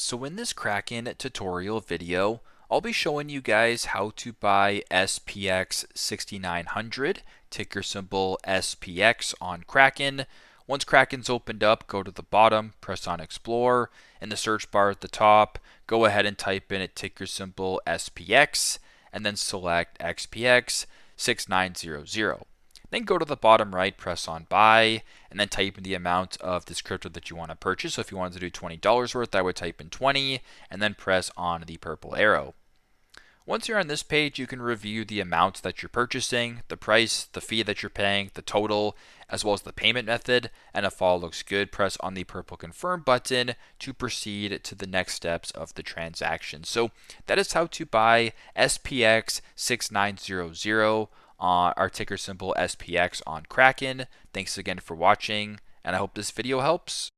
So in this Kraken tutorial video, I'll be showing you guys how to buy SPX6900, ticker symbol SPX on Kraken. Once Kraken's opened up, go to the bottom, press on Explore. In the search bar at the top, go ahead and type in a ticker symbol SPX, and then select SPX6900. Then go to the bottom right, press on buy, and then type in the amount of this crypto that you want to purchase. So if you wanted to do $20 worth, I would type in 20 and then press on the purple arrow. Once you're on this page, you can review the amount that you're purchasing, the price, the fee that you're paying, the total, as well as the payment method. And if all looks good, press on the purple confirm button to proceed to the next steps of the transaction. So that is how to buy SPX 6900 on our ticker symbol SPX on Kraken. Thanks again for watching, and I hope this video helps.